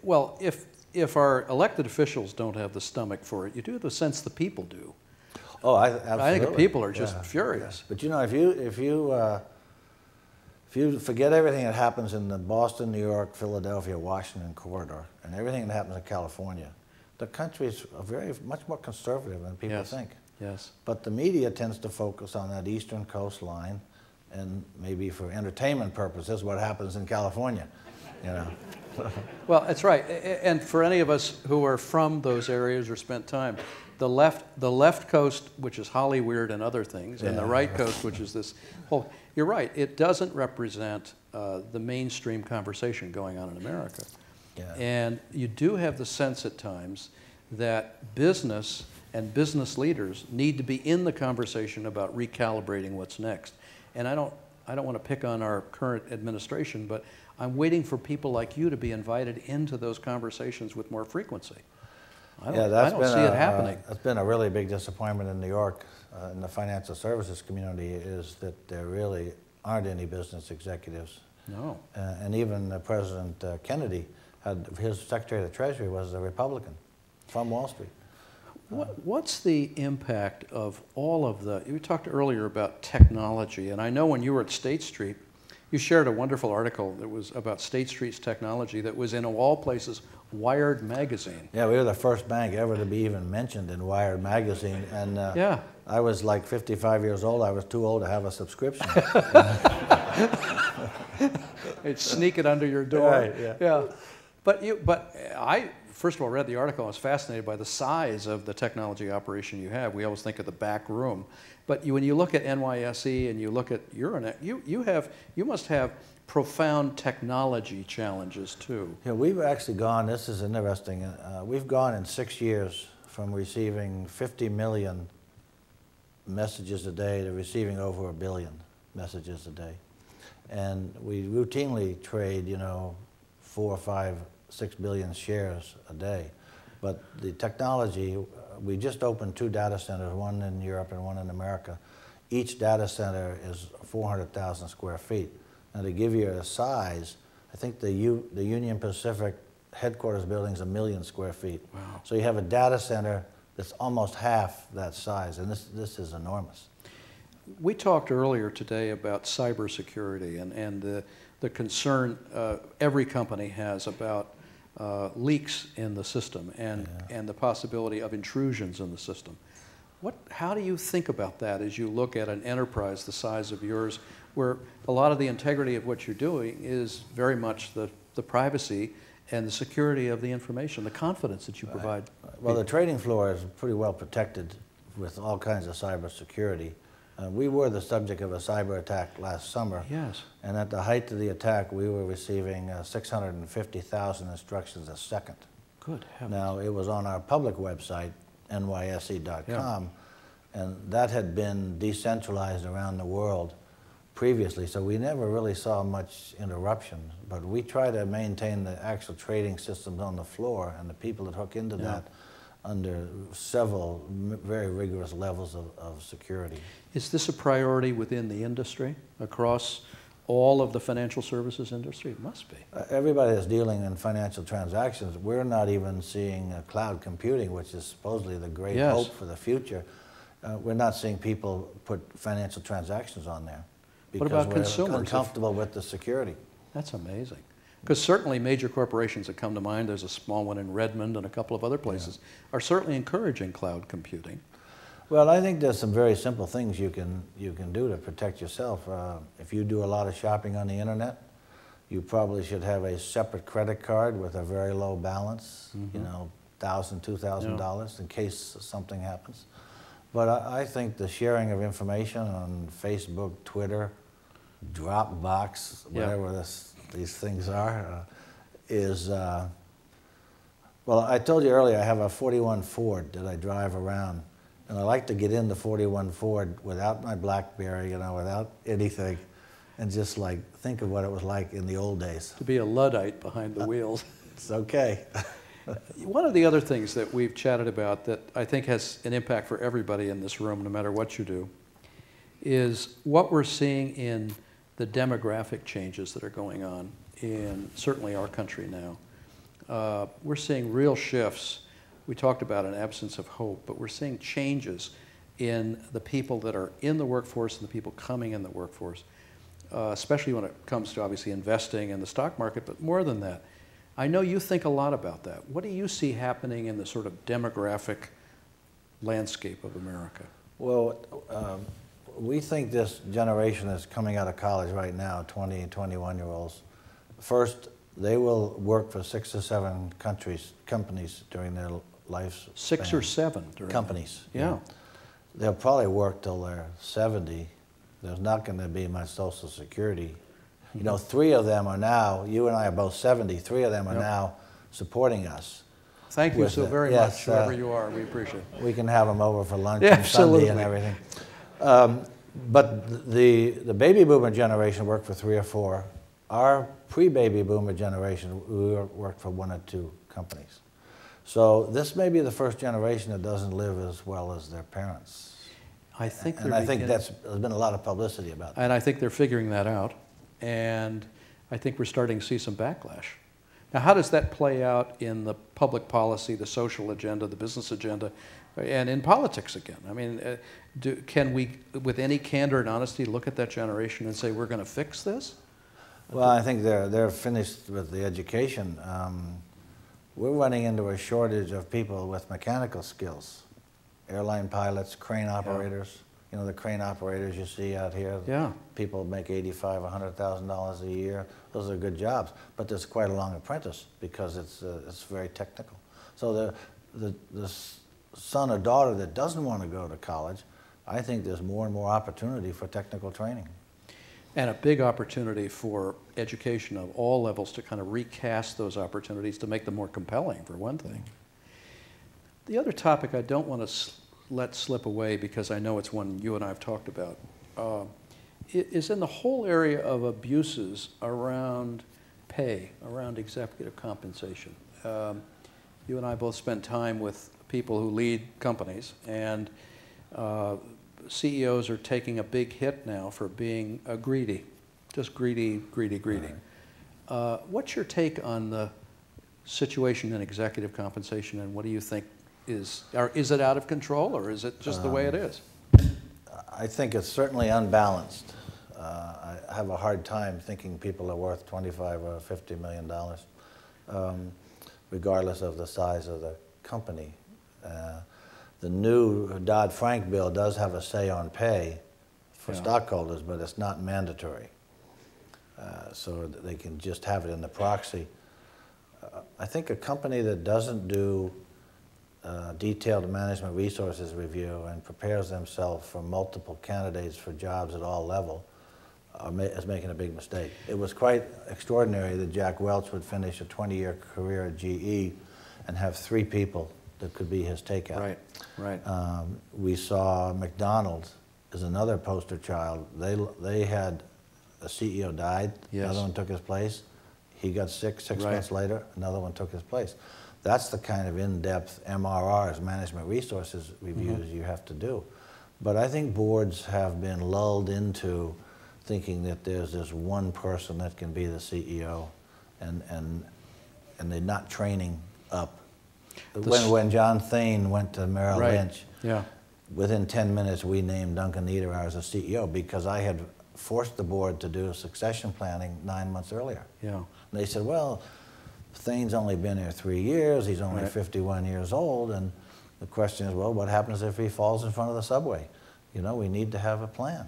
Well, if our elected officials don't have the stomach for it, you do have the sense the people do. Oh, absolutely. I think the people are just furious. But you know, if you forget everything that happens in the Boston, New York, Philadelphia, Washington corridor, and everything that happens in California, the country is much more conservative than people think. Yes. But the media tends to focus on that eastern coastline, and maybe for entertainment purposes, what happens in California, you know. Well, that's right. And for any of us who are from those areas or spent time, the left coast, which is Hollyweird and other things, and the right coast, which is this whole, you're right, it doesn't represent the mainstream conversation going on in America. Yeah. And you do have the sense at times that business and business leaders need to be in the conversation about recalibrating what's next. And I don't want to pick on our current administration, but I'm waiting for people like you to be invited into those conversations with more frequency. I don't see it happening. That's been a really big disappointment in New York in the financial services community, is that there really aren't any business executives. No. And even President Kennedy, his Secretary of the Treasury was a Republican from Wall Street. What's the impact of all of you talked earlier about technology, and I know when you were at State Street, you shared a wonderful article that was about State Street's technology that was in, of all places, Wired magazine. Yeah, we were the first bank ever to be even mentioned in Wired magazine, and I was like 55 years old. I was too old to have a subscription. They'd sneak it under your door. Right, yeah. But I first of all read the article. I was fascinated by the size of the technology operation you have. We always think of the back room, but when you look at NYSE and you look at Euronext, you must have profound technology challenges too. Yeah, we've actually gone, this is interesting, we've gone in 6 years from receiving 50 million messages a day to receiving over 1 billion messages a day. And we routinely trade, 4, 5, 6 billion shares a day. But the technology, we just opened 2 data centers, one in Europe and one in America. Each data center is 400,000 square feet. Now, to give you a size, I think the Union Pacific headquarters building is 1 million square feet. Wow. So you have a data center that's almost half that size, and this is enormous. We talked earlier today about cybersecurity and the concern every company has about leaks in the system and the possibility of intrusions in the system. How do you think about that as you look at an enterprise the size of yours, where a lot of the integrity of what you're doing is very much the privacy and the security of the information, the confidence that you provide? Well, the trading floor is pretty well protected with all kinds of cybersecurity. We were the subject of a cyber attack last summer. Yes. And at the height of the attack, we were receiving 650,000 instructions a second. Good heavens. Now, it was on our public website, NYSE.com, and that had been decentralized around the world previously, so we never really saw much interruption. But we try to maintain the actual trading systems on the floor and the people that hook into that under several very rigorous levels of security. Is this a priority within the industry, across all of the financial services industry? It must be. Everybody that's dealing in financial transactions, we're not even seeing cloud computing, which is supposedly the great hope for the future. We're not seeing people put financial transactions on there because what about consumers? We're uncomfortable with the security. That's amazing. Because certainly major corporations that come to mind, there's a small one in Redmond and a couple of other places, are certainly encouraging cloud computing. Well, I think there's some very simple things you can do to protect yourself. If you do a lot of shopping on the internet, you probably should have a separate credit card with a very low balance, $1,000, $2,000 in case something happens. But I think the sharing of information on Facebook, Twitter, Dropbox, whatever these things are, is, well, I told you earlier I have a 41 Ford that I drive around. And I like to get in the 41 Ford without my BlackBerry, without anything, and just like think of what it was like in the old days. To be a Luddite behind the wheels. It's okay. One of the other things that we've chatted about that I think has an impact for everybody in this room, no matter what you do, is what we're seeing in the demographic changes that are going on in certainly our country now. we're seeing real shifts. We talked about an absence of hope, but we're seeing changes in the people that are in the workforce and the people coming in the workforce, especially when it comes to obviously investing in the stock market, but more than that. I know you think a lot about that. What do you see happening in the sort of demographic landscape of America? Well, we think this generation that's coming out of college right now, 20 and 21-year-olds, first, they will work for 6 or 7 companies during their lives. 6 or 7 companies. Yeah. They'll probably work till they're 70. There's not going to be much Social Security. You know, 3 of them are now, you and I are both 70, 3 of them are now supporting us. Thank you so very much, whoever you are. We appreciate it. We can have them over for lunch on Sunday and everything. But the baby boomer generation worked for 3 or 4. Our pre-baby boomer generation, we worked for 1 or 2 companies. So this may be the first generation that doesn't live as well as their parents. I think there's been a lot of publicity about that. And I think they're figuring that out. And I think we're starting to see some backlash. Now, how does that play out in the public policy, the social agenda, the business agenda, and in politics again? I mean, can we, with any candor and honesty, look at that generation and say, we're going to fix this? Well, I think they're finished with the education. We're running into a shortage of people with mechanical skills. Airline pilots, crane operators. You know, the crane operators you see out here. Yeah. People make $85,000, $100,000 a year. Those are good jobs, but there's quite a long apprentice because it's very technical. So the son or daughter that doesn't want to go to college, I think there's more and more opportunity for technical training. And a big opportunity for education of all levels to kind of recast those opportunities to make them more compelling, for one thing. The other topic I don't want to let slip away, because I know it's one you and I have talked about, is in the whole area of abuses around pay, around executive compensation. You and I both spend time with people who lead companies, and CEOs are taking a big hit now for being greedy, just greedy, greedy, greedy. Right. What's your take on the situation in executive compensation, and what do you think is it out of control, or is it just the way it is? I think it's certainly unbalanced. I have a hard time thinking people are worth $25 or $50 million, regardless of the size of the company. The new Dodd-Frank bill does have a say on pay for stockholders, but it's not mandatory. So they can just have it in the proxy. I think a company that doesn't do detailed management resources review and prepares themselves for multiple candidates for jobs at all levels is making a big mistake. It was quite extraordinary that Jack Welch would finish a 20-year career at GE and have 3 people that could be his takeout. Right, right. We saw McDonald's as another poster child. They had a CEO died, another one took his place. He got sick 6 months later, another one took his place. That's the kind of in-depth MRRs, management resources reviews you have to do. But I think boards have been lulled into thinking that there's this one person that can be the CEO, and they're not training up. When John Thain went to Merrill Lynch, within 10 minutes we named Duncan Niederauer as a CEO because I had forced the board to do succession planning 9 months earlier. Yeah. And they said, well, Thain's only been here 3 years, he's only 51 years old, and the question is, well, what happens if he falls in front of the subway? You know, we need to have a plan.